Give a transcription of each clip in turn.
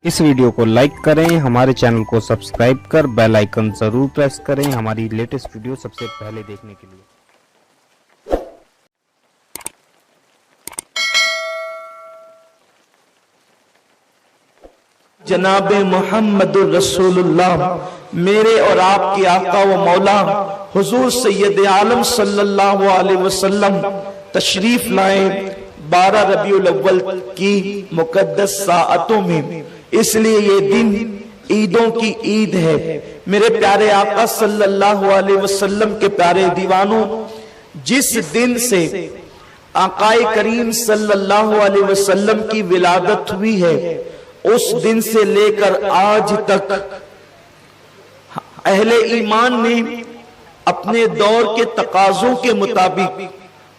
इस वीडियो को लाइक करें, हमारे चैनल को सब्सक्राइब कर बेल आइकन जरूर प्रेस करें हमारी लेटेस्ट वीडियो सबसे पहले देखने के लिए। जनाब मुहम्मदुर रसूलुल्लाह मेरे और आपके आका व मौला हुजूर सैयद आलम सल्लल्लाहु अलैहि वसल्लम तशरीफ लाए 12 रबीउल अव्वल की मुकद्दस साअतों में, इसलिए ये दिन ईदों की ईद है। मेरे प्यारे आका सल्लल्लाहु अलैहि वसल्लम के प्यारे दीवानों, जिस दिन से आकाए करीम सल्लल्लाहु अलैहि वसल्लम की विलादत हुई है, उस दिन से लेकर आज तक अहले ईमान ने अपने दौर के तकाज़ों के मुताबिक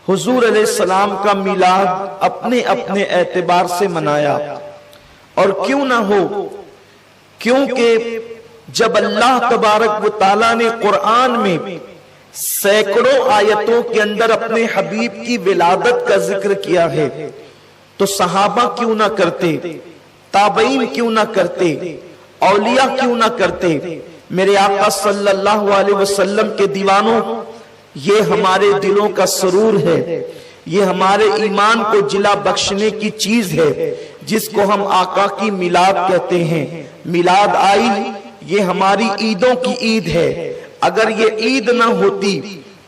हुजूर अलैहिस्सलाम का मिलाद अपने अपने एतबार से मनाया। और क्यों ना हो, क्योंकि जब अल्लाह तबारक व तआला ने कुरान में सैकड़ों आयतों के अंदर अपने हबीब की विलादत का जिक्र किया है, तो सहाबा क्यों ना करते, ताबईन क्यों ना करते, औलिया क्यों ना करते। मेरे आका सल्लल्लाहु अलैहि वसल्लम के दीवानों, ये हमारे दिलों का सरूर है, ये हमारे ईमान को जिला बख्शने की चीज है, जिसको हम आका की मिलाद कहते हैं। मिलाद आई, ये हमारी ईदों की ईद है। अगर ये ईद ना होती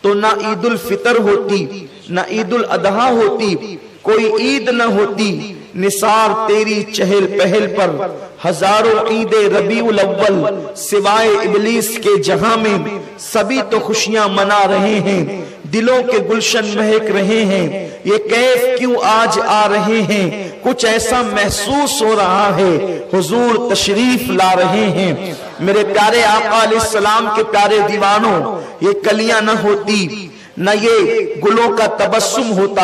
तो ना ईद उल फितर होती, ना ईद उल अदहा होती, कोई ईद ना होती। निसार तेरी चहल पहल पर हजारों ईदे रबीउल अव्वल सिवाय इबलीस के जहां में, सभी तो खुशियां मना रहे हैं, दिलों के गुलशन महक रहे हैं। ये कैफ क्यों आज आ रहे हैं, कुछ ऐसा महसूस हो रहा है, हुजूर तशरीफ ला रहे हैं। मेरे प्यारे आका अलैहिस्सलाम के प्यारे दीवानों, ये कलियां न होती, न ये गुलों का तबस्सुम होता,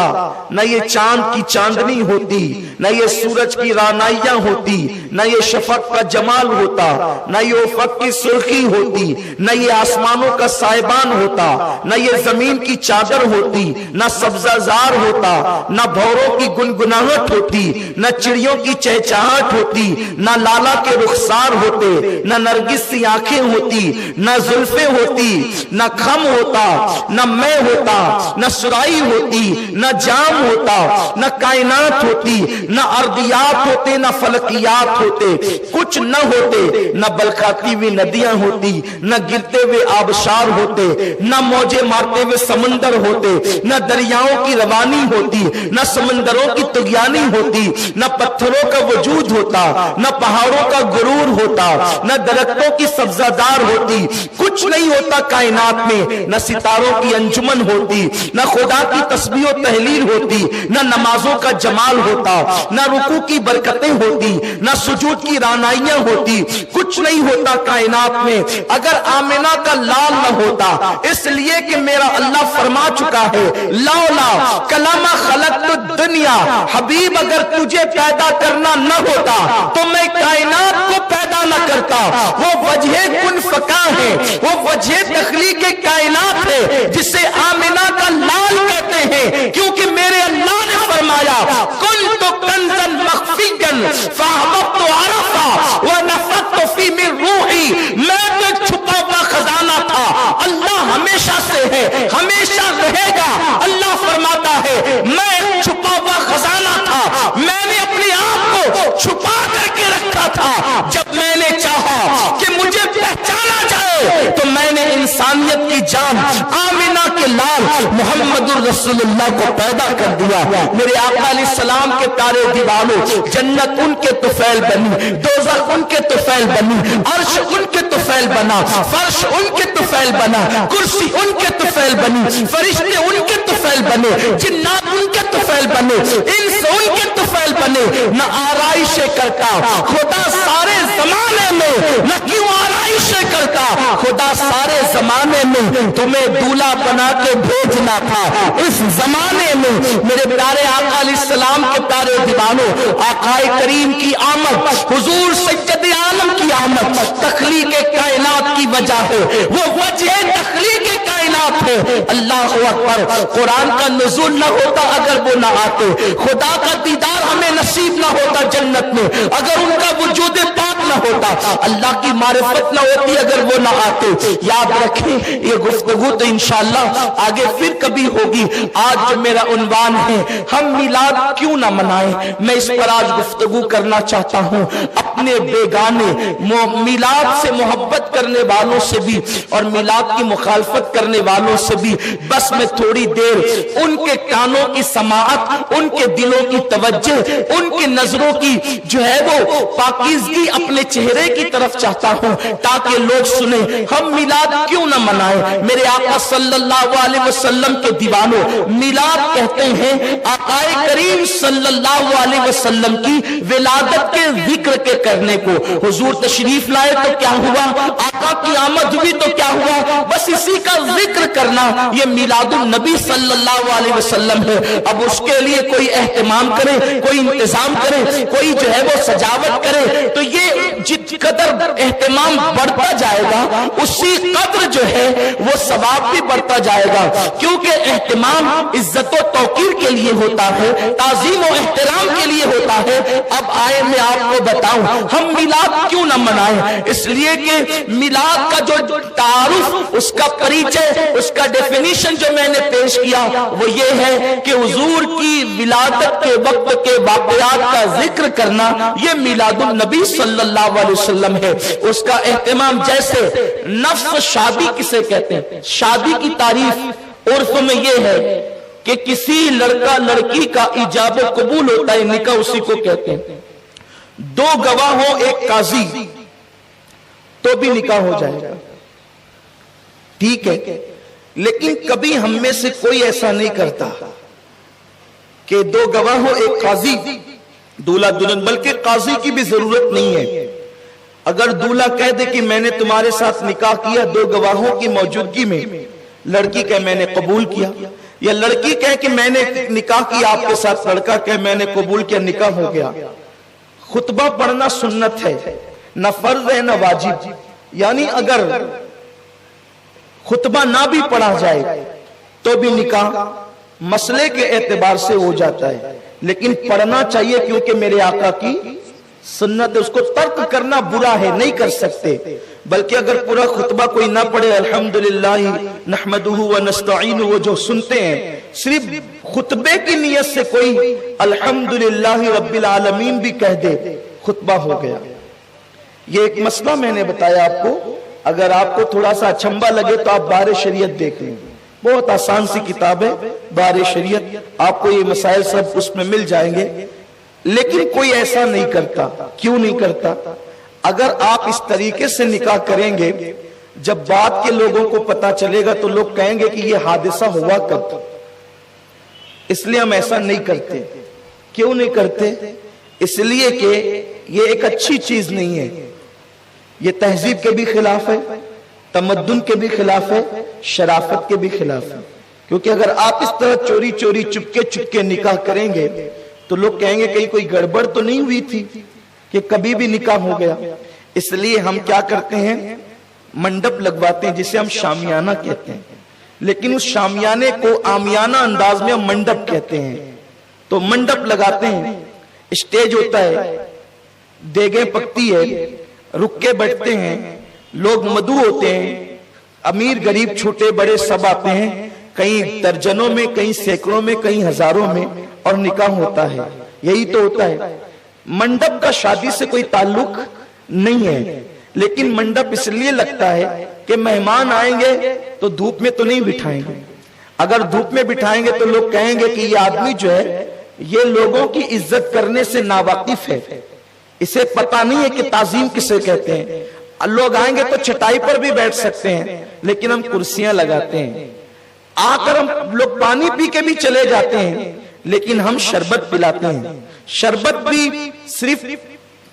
न ये चांद की चांदनी होती, न ये सूरज की रानाइयां होती, न ये शफक का जमाल होता, न ये उफक की सुर्खी होती, न ये आसमानों का साइबान होता, न ये जमीन की चादर होती, न सब्जाजार होता, न भौरों की गुनगुनाहट होती, न चिड़ियों की चहचहाट होती, न लाला के रुखसार होते, न नरगिस सी आंखें होती, न जुल्फे होती, न खम होता, न मैं होता, न सुराई होती, न जाम होता, न कायनात होती, न अर्दियात होते, न फलकियात होते, कुछ न होते, न बलखाती हुई नदियां होती, न गिरते हुए आबशार होते, न मौजे मारते हुए समंदर होते, न दरियाओं की रवानी होती, न समंदरों की तुगयानी होती, न पत्थरों का वजूद होता, न पहाड़ों का गुरूर होता, न दरख्तों की सब्जादार होती, कुछ नहीं होता कायनात में, न सितारों की अंजुमन होती, न खुदा की तस्बीह और तहलील होती, न नमाजों का जमाल होता, न रुकू की बरकतें होती, न सुजूद की रानाइयां होती, कुछ नहीं होता कायनात में अगर आमिना का लाल न होता। इसलिए कि मेरा अल्लाह फरमा चुका है, लौला कलामा खलक़तुद दुनिया, हबीब अगर तुझे पैदा करना न होता तो मैं कायनात को पैदा न करता। वो वजह कुन फका है, वो वजह तख्लीक कायनात है, जिसे आमिना का लाल कहते हैं, क्योंकि मेरे अल्लाह ने फरमाया, कुन्तु कंज़न मख्फियन फअहबब्तु अरफ़ा व नफ़ख़्तु फी मिन रूही। मैं तो एक छुपा हुआ खजाना था, अल्लाह हमेशा से है, हमेशा रहेगा। अल्लाह फरमाता है, मैं एक छुपा हुआ खजाना था, मैंने अपने आप को छुपा करके रखा था। जब मैंने चाहा कि मुझे पहचाना जाए तो मैंने इंसानियत की जान आमिना के लाल मुहम्मदुर रसूलुल्लाह को पैदा कर दिया। मेरे आका अलैहिस्सलाम के प्यारे दीवानों, जन्नत उनके तुफैल बनी, दोज़ख उनके तुफैल बनी, अर्श उनके तुफैल बना, फर्श उनके तुफैल बना, कुर्सी उनके तुफैल बनी, फरिश्ते उनके तुफैल बने, जिन्नात उनके तुफैल बने, इंस उनके तुफैल बने। न आराइशे करता खुदा सारे जमाने में, न क्यों आराइशे करता खुदा सारे जमाने में, तुम्हें दूल्हा बना के भेजना था इस जमाने में। मेरे प्यारे आका अलैहिस्सलाम के प्यारे दीवानों, आकाए करीम की आमद, हुजूर सैयद आलम की आमद तख्लीक कायनात की वजह है, वो वजह तख्लीक कायनात है। अल्लाह अकबर। कुरान का नुज़ूल न होता अगर वो न आते, खुदा का दीदार हमें नसीब न होता जन्नत में अगर उनका वजूद होता, अल्लाह की मारिफत ना होती अगर वो ना आते। याद रखें, ये गुफ्तगू तो इंशाअल्लाह आगे फिर कभी होगी। आज जो मेरा उन्वान है, हम मिलाद क्यों ना मनाएं, मैं इस पर आज गुफ्तगू करना चाहता हूं। अपने बेगाने मिलाद से मोहब्बत करने वालों से भी और मिलाद की मुखालफत करने वालों से भी बस मैं थोड़ी देर उनके कानों की समाअत, उनके दिलों की तवज्जो, उनकी नजरों की जो है वो पाकीज़गी अपने चेहरे की तरफ चाहता हूं, ताकि लोग सुने हम मिलाद क्यों ना मनाएं। मेरे आका सल्लल्लाहु अलैहि वसल्लम के दीवानों, मिलाद कहते हैं आकाए करीम सल्लल्लाहु अलैहि वसल्लम की विलादत के जिक्र के करने को। हुजूर तशरीफ लाए तो क्या हुआ, आका की आमद हुई तो क्या हुआ, बस इसी का जिक्र करना ये मिलादुन नबी सल्लल्लाहु अलैहि वसल्लम है। अब उसके लिए कोई एहतमाम करे, कोई इंतजाम करे, कोई जो है वो सजावट करे, तो ये जित कदर एहतमाम बढ़ता जाएगा उसी कदर जो है वो सवाब भी बढ़ता जाएगा। क्योंकि एहतमाम इज्जत और तौकीर के लिए होता है, ताजीम और एहतराम के लिए होता है। अब आए मैं आपको बताऊं हम मिलाद क्यों ना मनाएं, इसलिए कि मिलाद का जो तारुफ, उसका परिचय, उसका डेफिनेशन जो मैंने पेश किया वो ये है कि हुजूर की विलादत के वक्त के वाक़यात का जिक्र करना ये मिलादुन नबी सल्लल्लाहु अलैहि वसल्लम है। उसका एहतमाम, जैसे नफ्स शादी किसे कहते हैं, शादी की तारीफ उर्फ में ये है कि किसी लड़का लड़की का इजाब कबूल होता है, निकाह उसी को कहते हैं। दो गवाह हो, एक काजी, तो भी निकाह हो जाएगा, ठीक है। लेकिन कभी हम में से कोई ऐसा नहीं करता कि दो गवाह हो, एक काजी, दूल्हा दुल्हन, बल्कि काजी की भी जरूरत नहीं है। अगर दूल्हा कह दे कि मैंने तुम्हारे साथ निकाह किया दो गवाहों की मौजूदगी में, लड़की कहे मैंने कबूल किया, या लड़की कहे कि मैंने निकाह किया आपके साथ, लड़का कहे मैंने कबूल किया, निकाह हो गया। खुतबा पढ़ना सुन्नत है, न फर्ज है न वाजिब। यानी अगर खुतबा ना भी पढ़ा जाए तो भी निकाह मसले के एतबार से हो जाता है, लेकिन पढ़ना चाहिए क्योंकि मेरे आका की सुन्नत है। उसको तर्क करना बुरा है, नहीं कर सकते। बल्कि अगर पूरा खुतबा कोई ना पढ़े, अल्हम्दुलिल्लाह नहमदुहु व नस्तईनु, वो जो सुनते हैं, सिर्फ खुतबे की नियत से कोई अल्हम्दुलिल्लाह रब्बिल आलमीन भी कह दे, खुतबा हो गया। ये एक मसला मैंने बताया आपको। अगर आपको थोड़ा सा अचंबा लगे तो आप बारे शरीयत देख लें, बहुत आसान सी किताब है बारे शरीयत, आपको ये मसाइल सब उसमें मिल जाएंगे। लेकिन कोई ऐसा नहीं करता। क्यों नहीं करता? अगर आप इस तरीके से निकाह करेंगे, जब बाद के लोगों को पता चलेगा तो लोग कहेंगे कि ये हादसा हुआ कब। इसलिए हम ऐसा नहीं करते। क्यों नहीं करते? इसलिए कि ये एक अच्छी चीज नहीं है, ये तहजीब के भी खिलाफ है, तमद्दुन के भी खिलाफ है, शराफत के भी खिलाफ है। क्योंकि अगर आप इस तरह चोरी चोरी चुपके चुपके निकाह करेंगे तो लोग कहेंगे कहीं कोई गड़बड़ तो नहीं हुई थी कि कभी भी निकाह हो गया। इसलिए हम क्या करते हैं, मंडप लगवाते हैं जिसे हम शामियाना कहते हैं, लेकिन उस शामियाने को आमियाना अंदाज में हम मंडप कहते हैं। तो मंडप लगाते हैं, स्टेज होता है, देगें पकती है, रुक्के बैठते हैं, लोग मधु होते हैं, अमीर गरीब छोटे बड़े सब आते हैं, कहीं दर्जनों में, कहीं सैकड़ों में, कहीं हजारों में, और निकाह होता है। यही तो होता है। मंडप का शादी से कोई ताल्लुक नहीं है, लेकिन मंडप इसलिए लगता है कि मेहमान आएंगे तो धूप में तो नहीं बिठाएंगे। अगर धूप में बिठाएंगे तो लोग कहेंगे कि ये आदमी जो है ये लोगों की इज्जत करने से नावाकिफ है, इसे पता नहीं है कि ताजीम किसे कहते हैं। लोग आएंगे तो चटाई पर भी बैठ सकते हैं, लेकिन हम कुर्सियां लगाते हैं। आकर हम लोग पानी पी के भी चले जाते हैं, लेकिन हम शरबत पिलाते हैं। शरबत भी सिर्फ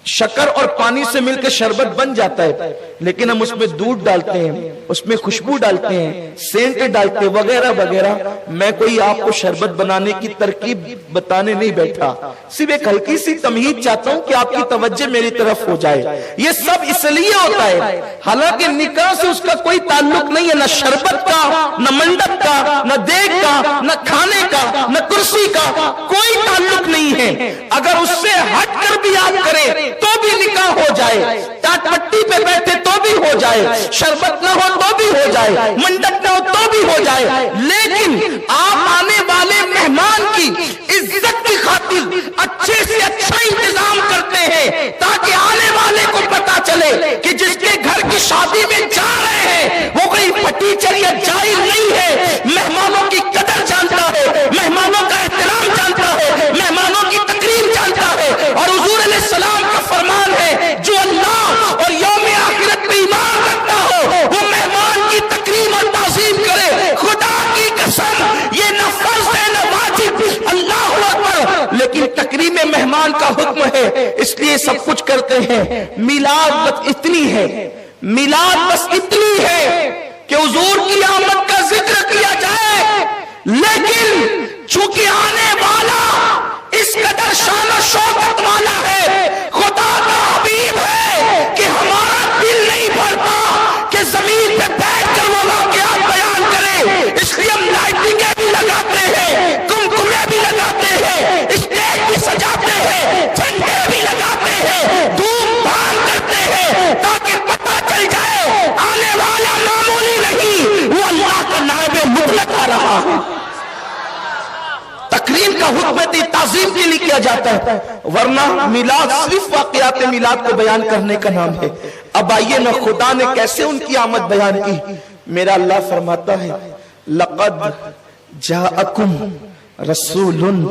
शक्कर और पानी से मिलकर शरबत बन जाता है, लेकिन हम उसमें दूध डालते हैं, उसमें खुशबू डालते हैं, सेंट डालते हैं, वगैरह वगैरह। मैं कोई आपको शरबत बनाने की तरकीब बताने नहीं बैठा, सिर्फ एक हल्की सी तमहीद चाहता हूं कि आपकी तवज्जो मेरी तरफ हो जाए। ये सब इसलिए होता है, हालांकि निकाह से उसका कोई ताल्लुक नहीं है, न शरबत का, न मंडप का, न देग का, न खाने का, न कुर्सी का, कोई ताल्लुक नहीं है। अगर उससे हटकर भी आप करें तो भी निकाह हो जाए, ताकि टाट पट्टी पे बैठे तो भी हो जाए, शरबत ना हो तो भी हो जाए, मंडप ना हो तो भी हो जाए, लेकिन आप आने वाले मेहमान की इज्जत की खातिर अच्छे से अच्छा इंतजाम करते हैं, ताकि आने वाले को पता चले कि जिसके घर की शादी में जा रहे हैं वो कोई फटीचर या जाहिल नहीं है, मेहमानों की कदर जानता है, मेहमानों का एहतराम जानता है, मेहमानों की तकरीम जानता है। और हुजूर अलैहिस्सलाम का फरमान है, जो अल्लाह और यौम आखिरत पे ईमान रखता हो वो मेहमान की तकरीम और ताज़ीम करे। खुदा की कसम ये न फर्ज है न वाजिब, अल्लाह अकबर, लेकिन तकरीम मेहमान का हुक्म है, इसलिए सब कुछ करते हैं। मिलाद बस इतनी है, मिलाद बस इतनी है कि हुजूर की आमद का जिक्र किया जाए, लेकिन चूंकि आने वाला इस कदर शान और शौकत वाला है, खुदा का हबीब है कि हमारा दिल नहीं भरता कि जमीन पे बैठकर वो वाक़यात बयान करे, इसलिए हम लाइटिंगें भी लगाते हैं, कुमकुमे भी लगाते हैं, स्टेज भी सजाते हैं, झंडे भी लगाते हैं, धूमधाम करते हैं, ताकि पता चल जाए आने वाला मामूली नहीं, वो अल्लाह का नायब मुतलक आ रहा है। तकरीम का हुक्म ताज़ीम के लिए किया जाता है, वरना मिलाद सिर्फ वाक़यात मिलाद को बयान करने का नाम है। अब आइए ना, खुदा ने कैसे उनकी आमद बयान की। मेरा अल्लाह फरमाता है, लक़द जाअकुम रसूलुन,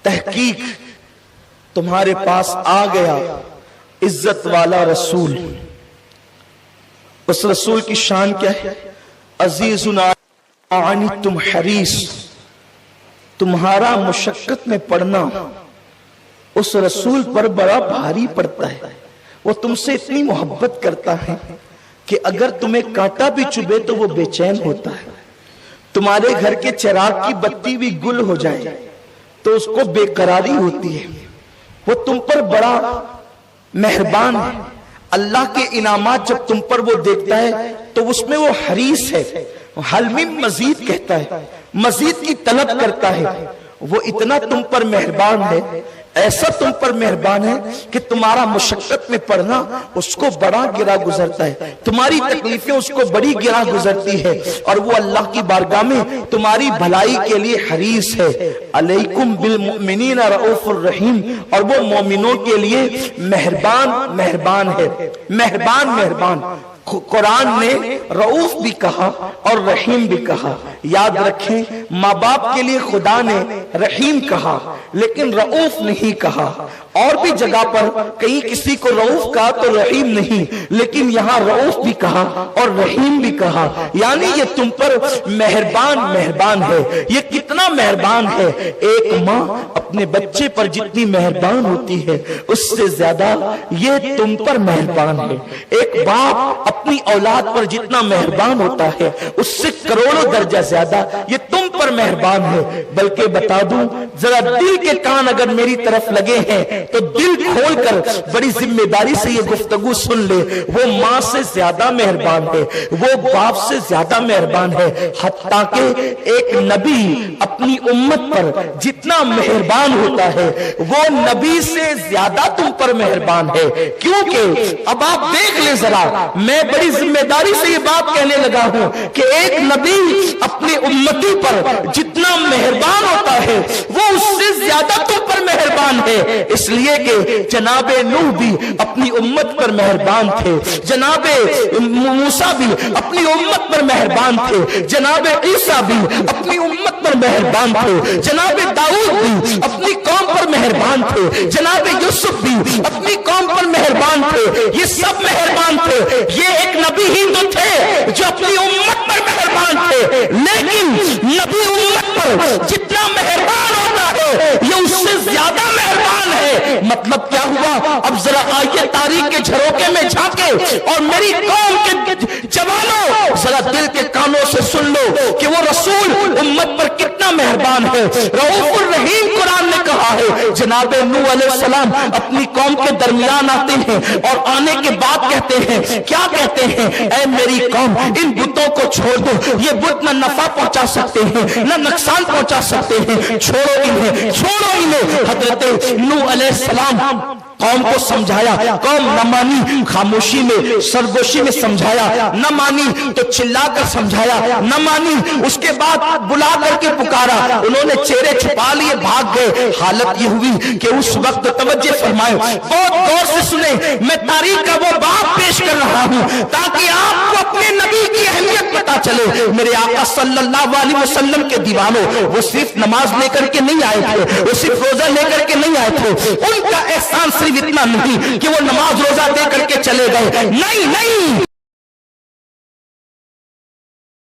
तहकीक तुम्हारे पास आ गया इज्जत वाला रसूल। उस रसूल की शान क्या है? अजीजुन अनितुम हरीस, तुम्हारा मुशक्कत में पड़ना उस रसूल पर बड़ा भारी पड़ता है। वो तुमसे इतनी मोहब्बत करता है कि अगर तुम्हें कांटा भी चुभे तो वो बेचैन होता है। तुम्हारे घर के चिराग की बत्ती भी गुल हो जाए तो उसको बेकरारी होती है। वो तुम पर बड़ा मेहरबान है। अल्लाह के इनामात जब तुम पर वो देखता है तो उसमें वो हरीस है, हलमी मजीद कहता है, मजीद की तलब करता है। वो इतना तुम पर मेहरबान है, ऐसा तुम पर मेहरबान है कि तुम्हारा मुशक्कत में पड़ना उसको बड़ा गिरा गुजरता है, तुम्हारी तकलीफें उसको बड़ी गिरा गुजरती है, और वो अल्लाह की बारगाह में तुम्हारी भलाई के लिए हरीस है। अलैकुम बिल मुमिनीना रऊफुर रहीम, और वो मोमिनों के लिए मेहरबान मेहरबान है, मेहरबान मेहरबान। कुरान ने रऊफ भी कहा और रहीम भी कहा। याद रखें, माँ बाप के लिए खुदा ने रहीम कहा लेकिन रऊफ नहीं कहा। और भी जगह पर कहीं किसी को रऊफ कहा तो रहीम नहीं, लेकिन यहाँ रऊफ भी कहा और रहीम भी कहा, यानी ये तुम पर मेहरबान मेहरबान है। ये कितना मेहरबान है, एक माँ अपने बच्चे पर जितनी मेहरबान होती है उससे ज्यादा ये तुम पर मेहरबान है। एक बाप अपनी औलाद पर जितना मेहरबान होता है उससे करोड़ों दर्जा ज्यादा ये तुम पर मेहरबान है। बल्कि बता दूं, जरा दिल के कान अगर मेरी तरफ लगे हैं तो दिल खोलकर बड़ी जिम्मेदारी से ये गुफ्तगू सुन ले। वो माँ से ज्यादा मेहरबान है, वो बाप से ज्यादा मेहरबान है। हत्ता के एक नबी अपनी उम्मत पर जितना मेहरबान होता है वो नबी से ज्यादा तुम पर मेहरबान है। क्योंकि अब आप देख ले जरा, मैं बड़ी जिम्मेदारी से ये बात कहने लगा हूं कि एक नबी अपनी उम्मती पर जितना मेहरबान होता है वो उससे ज्यादा तुम पर मेहरबान है। इसलिए कि जनाबे नूह भी अपनी उम्मत पर मेहरबान थे, जनाबे मूसा भी अपनी उम्मत पर मेहरबान थे, जनाबे ईसा भी अपनी उम्मत पर मेहरबान थे, जनाबे दाऊद भी अपनी कौम पर मेहरबान थे, जनाबे यूसुफ भी अपनी कौम पर मेहरबान थे। ये सब मेहरबान थे। ये एक नबी ही तो थे जो अपनी उम्मत पर मेहरबान थे, लेकिन नबी उम्मत पर जितना मेहरबान होता है ये उससे ज्यादा मेहरबान है। मतलब क्या हुआ? अब जरा आइए तारीख के झरोके में झांके और मेरी कौम के जवानों जरा दिल के कानों से सुन लो कि वो रसूल उम्मत पर कितना मेहरबान है। रऊफुर रहीम कुरान ने कहा है। जनाबे नूह अलैहिस्सलाम अपनी कौम के दरमियान आते हैं और आने के बाद कहते हैं, क्या कहते हैं? ऐ मेरी कौम, इन बुतों को छोड़ दो, ये बुत न नफा पहुंचा सकते हैं न नुकसान पहुंचा सकते हैं, छोड़ो इन्हें, छोड़ो इन्हें। हजरत नूह अलैहिस्सलाम قوم کو سمجھایا، قوم نہ مانی، خاموشی میں سرگوشی میں سمجھایا، نہ مانی تو چلا کر سمجھایا، نہ مانی اس کے بعد بلا کر کے پکارا، انہوں نے چہرے چھپا لیے، بھاگ گئے۔ حالت یہ ہوئی کہ اس وقت توجہ فرمائے، بہت غور سے سنیں، میں تاریخ کا وہ باب پیش کر رہا ہوں تاکہ آپ کو اپنے نبی کی اہمیت پتا چلے۔ میرے آقا صلی اللہ علیہ وسلم کے دیوانوں، وہ صرف نماز لے کر کے نہیں آئے تھے، وہ صرف روزہ لے کر کے نہیں آئے تھے، ان کا احسان صرف اتنا نہیں کہ وہ نماز روزہ دے کر کے چلے گئے، نہیں نہیں،